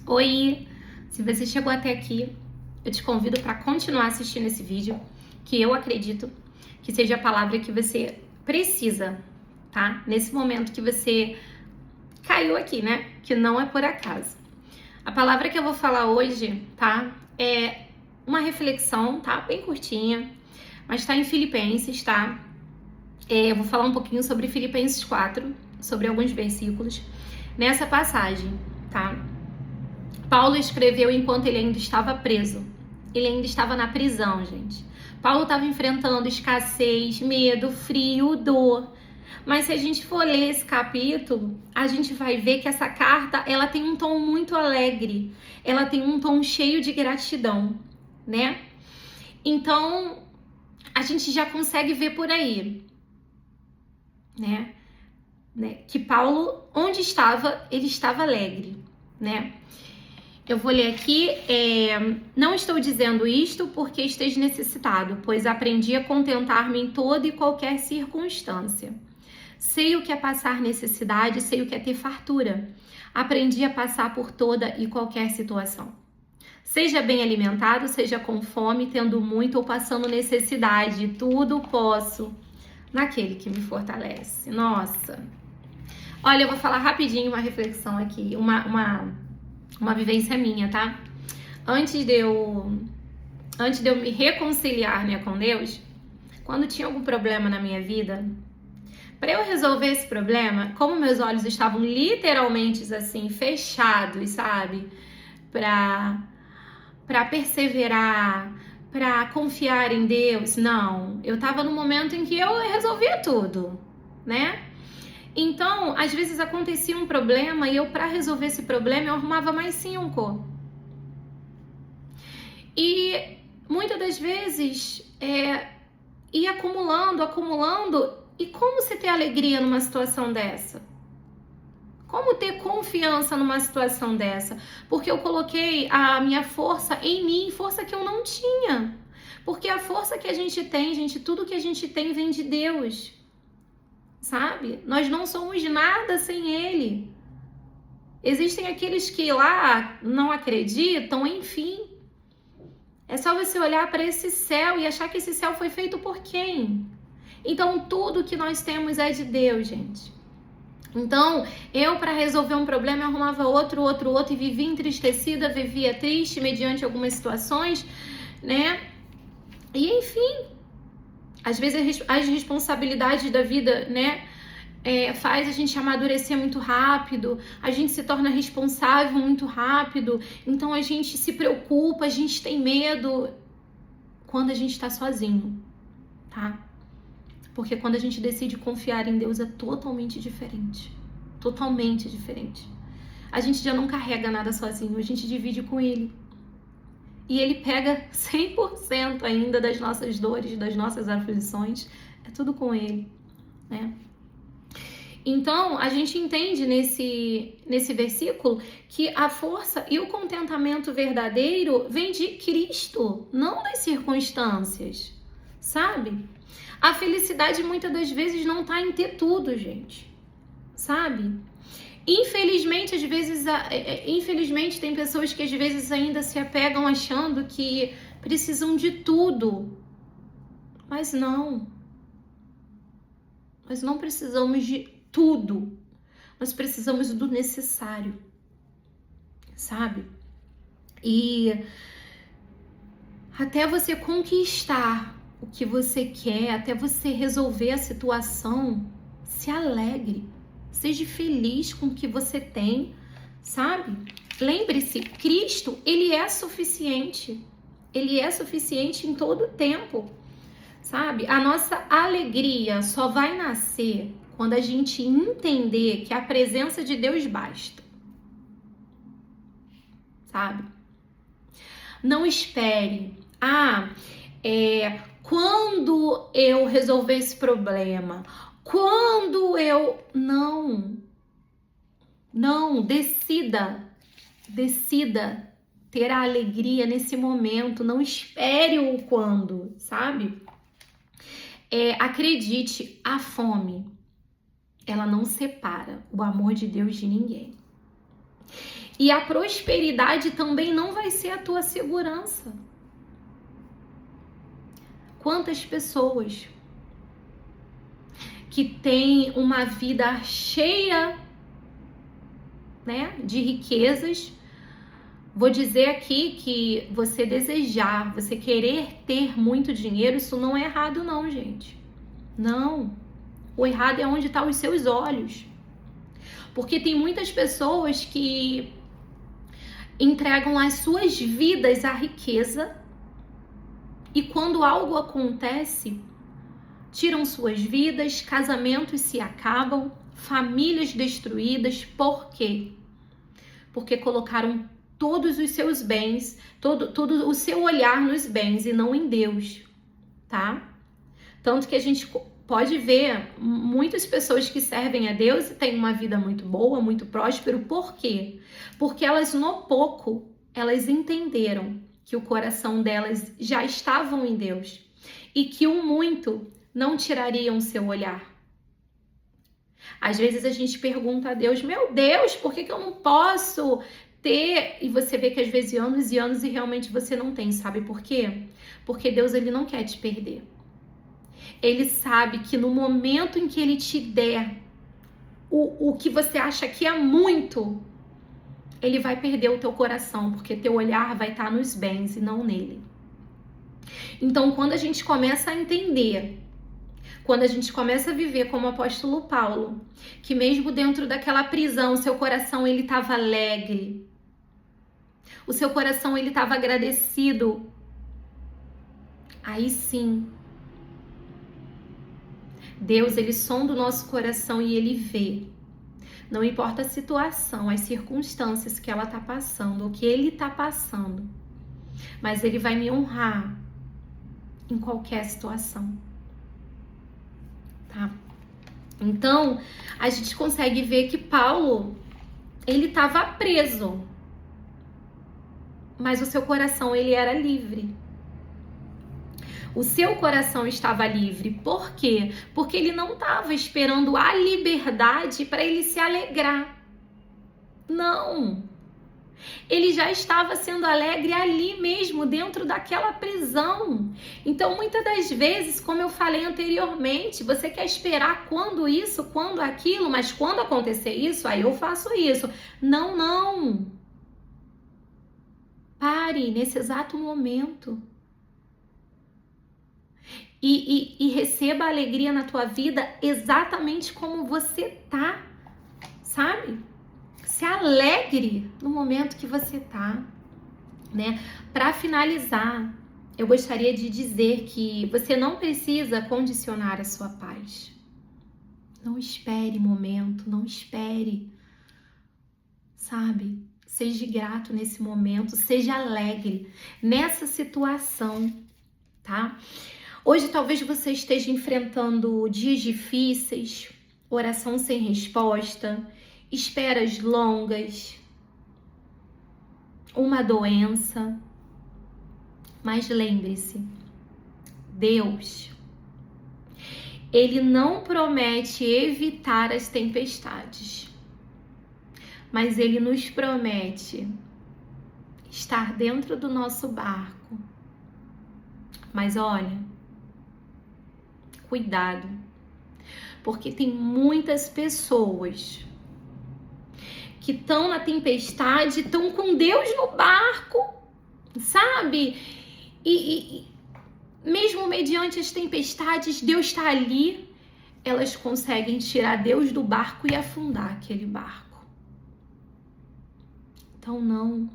Oi! Se você chegou até aqui, eu te convido para continuar assistindo esse vídeo, que eu acredito que seja a palavra que você precisa, tá? Nesse momento que você caiu aqui, né? Que não é por acaso. A palavra que eu vou falar hoje, tá? É uma reflexão, tá? Bem curtinha, mas tá em Filipenses, tá? Eu vou falar um pouquinho sobre Filipenses 4, sobre alguns versículos nessa passagem, tá? Paulo escreveu enquanto ele ainda estava preso. Ele ainda estava na prisão, gente. Paulo estava enfrentando escassez, medo, frio, dor. Mas se a gente for ler esse capítulo, a gente vai ver que essa carta, ela tem um tom muito alegre. Ela tem um tom cheio de gratidão, né? Então, a gente já consegue ver por aí, né? Que Paulo, onde estava, ele estava alegre, né? Eu vou ler aqui, não estou dizendo isto porque esteja necessitado, pois aprendi a contentar-me em toda e qualquer circunstância. Sei o que é passar necessidade, sei o que é ter fartura. Aprendi a passar por toda e qualquer situação. Seja bem alimentado, seja com fome, tendo muito ou passando necessidade, tudo posso naquele que me fortalece. Nossa! Olha, eu vou falar rapidinho uma reflexão aqui, uma vivência minha, tá? Antes de eu me reconciliar, né, com Deus, quando tinha algum problema na minha vida, para eu resolver esse problema, como meus olhos estavam literalmente assim fechados, sabe? Para perseverar, para confiar em Deus, não. Eu tava no momento em que eu resolvia tudo, né? Então, às vezes acontecia um problema e eu, para resolver esse problema, eu arrumava mais 5. E muitas das vezes ia acumulando. E como se ter alegria numa situação dessa? Como ter confiança numa situação dessa? Porque eu coloquei a minha força em mim, força que eu não tinha. Porque a força que a gente tem, gente, tudo que a gente tem vem de Deus. Sabe? Nós não somos nada sem Ele. Existem aqueles que lá não acreditam, enfim. É só você olhar para esse céu e achar que esse céu foi feito por quem? Então, tudo que nós temos é de Deus, gente. Então, eu para resolver um problema, eu arrumava outro, e vivia entristecida, vivia triste mediante algumas situações, né? E, enfim, às vezes as responsabilidades da vida, né, faz a gente amadurecer muito rápido, a gente se torna responsável muito rápido, então a gente se preocupa, a gente tem medo quando a gente está sozinho, tá? Porque quando a gente decide confiar em Deus é totalmente diferente, totalmente diferente. A gente já não carrega nada sozinho, a gente divide com Ele. E Ele pega 100% ainda das nossas dores, das nossas aflições, é tudo com Ele, né? Então, a gente entende nesse versículo que a força e o contentamento verdadeiro vem de Cristo, não das circunstâncias, sabe? A felicidade muitas das vezes não tá em ter tudo, gente, sabe? Infelizmente, às vezes, infelizmente tem pessoas que às vezes ainda se apegam achando que precisam de tudo, mas não. Nós não precisamos de tudo. Nós precisamos do necessário, sabe? E até você conquistar o que você quer, até você resolver a situação, se alegre, seja feliz com o que você tem, sabe? Lembre-se, Cristo, Ele é suficiente. Ele é suficiente em todo o tempo, sabe? A nossa alegria só vai nascer quando a gente entender que a presença de Deus basta, sabe? Não espere, quando eu resolver esse problema, quando eu... Não, decida ter a alegria nesse momento, não espere o quando, sabe? Acredite, a fome, ela não separa o amor de Deus de ninguém. E a prosperidade também não vai ser a tua segurança. Quantas pessoas que têm uma vida cheia, né, de riquezas. Vou dizer aqui que você desejar, você querer ter muito dinheiro, isso não é errado não, gente. Não. O errado é onde estão os seus olhos. Porque tem muitas pessoas que entregam as suas vidas à riqueza e quando algo acontece, tiram suas vidas, casamentos se acabam, famílias destruídas. Por quê? Porque colocaram todos os seus bens, todo o seu olhar nos bens e não em Deus, tá? Tanto que a gente pode ver muitas pessoas que servem a Deus e têm uma vida muito boa, muito próspera. Por quê? Porque elas, no pouco, elas entenderam que o coração delas já estavam em Deus e que o muito não tirariam o seu olhar. Às vezes a gente pergunta a Deus, meu Deus, por que eu não posso ter? E você vê que às vezes anos e anos e realmente você não tem, sabe por quê? Porque Deus, ele não quer te perder. Ele sabe que no momento em que ele te der o que você acha que é muito, ele vai perder o teu coração, porque teu olhar vai estar nos bens e não nele. Então, quando a gente começa a entender, quando a gente começa a viver como o apóstolo Paulo, que mesmo dentro daquela prisão, seu coração ele estava alegre, o seu coração ele estava agradecido, aí sim, Deus, ele sonda o nosso coração e ele vê. Não importa a situação, as circunstâncias que ela está passando, o que ele está passando, mas ele vai me honrar em qualquer situação. Tá? Então, a gente consegue ver que Paulo, ele estava preso, mas o seu coração, ele era livre. O seu coração estava livre. Por quê? Porque ele não estava esperando a liberdade para ele se alegrar. Não. Ele já estava sendo alegre ali mesmo, dentro daquela prisão. Então, muitas das vezes, como eu falei anteriormente, você quer esperar quando isso, quando aquilo, mas quando acontecer isso, aí eu faço isso. Não, não. Pare nesse exato momento. E receba a alegria na tua vida exatamente como você tá, sabe? Se alegre no momento que você tá, né? Para finalizar, eu gostaria de dizer que você não precisa condicionar a sua paz. Não espere momento, não espere, sabe? Seja grato nesse momento, seja alegre nessa situação, tá? Hoje talvez você esteja enfrentando dias difíceis, oração sem resposta, esperas longas, uma doença. Mas lembre-se, Deus, ele não promete evitar as tempestades, mas ele nos promete estar dentro do nosso barco. Mas olha, cuidado, porque tem muitas pessoas que estão na tempestade, estão com Deus no barco, sabe? E mesmo mediante as tempestades, Deus está ali, elas conseguem tirar Deus do barco e afundar aquele barco. Então não.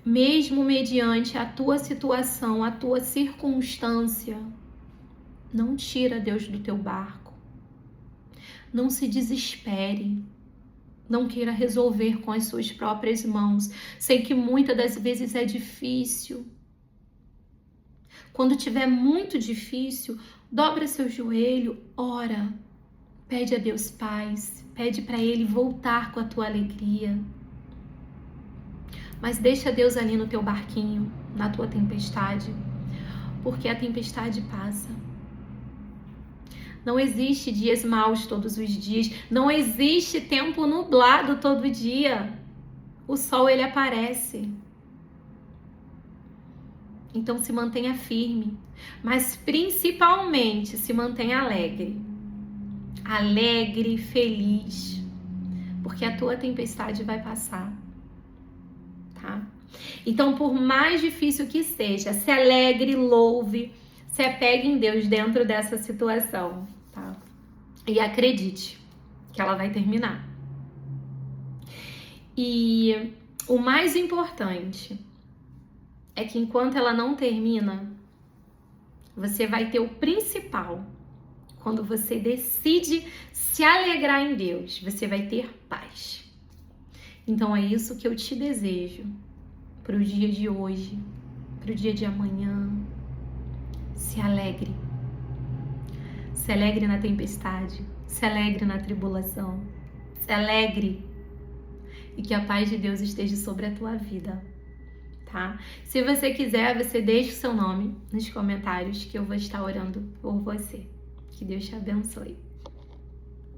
Mesmo mediante a tua situação, a tua circunstância, não tira Deus do teu barco. Não se desespere. Não queira resolver com as suas próprias mãos. Sei que muitas das vezes é difícil. Quando tiver muito difícil, dobra seu joelho, ora. Pede a Deus paz. Pede para Ele voltar com a tua alegria. Mas deixa Deus ali no teu barquinho, na tua tempestade, porque a tempestade passa. Não existe dias maus todos os dias. Não existe tempo nublado todo dia. O sol, ele aparece. Então se mantenha firme, mas principalmente se mantenha alegre. Alegre, feliz, porque a tua tempestade vai passar, tá? Então, por mais difícil que seja, se alegre, louve, se apegue em Deus dentro dessa situação, tá? E acredite que ela vai terminar. E o mais importante é que enquanto ela não termina, você vai ter o principal. Quando você decide se alegrar em Deus, você vai ter paz. Então é isso que eu te desejo para o dia de hoje, para o dia de amanhã. Se alegre. Se alegre na tempestade, se alegre na tribulação, se alegre. E que a paz de Deus esteja sobre a tua vida. Tá? Se você quiser, você deixa o seu nome nos comentários que eu vou estar orando por você. Que Deus te abençoe.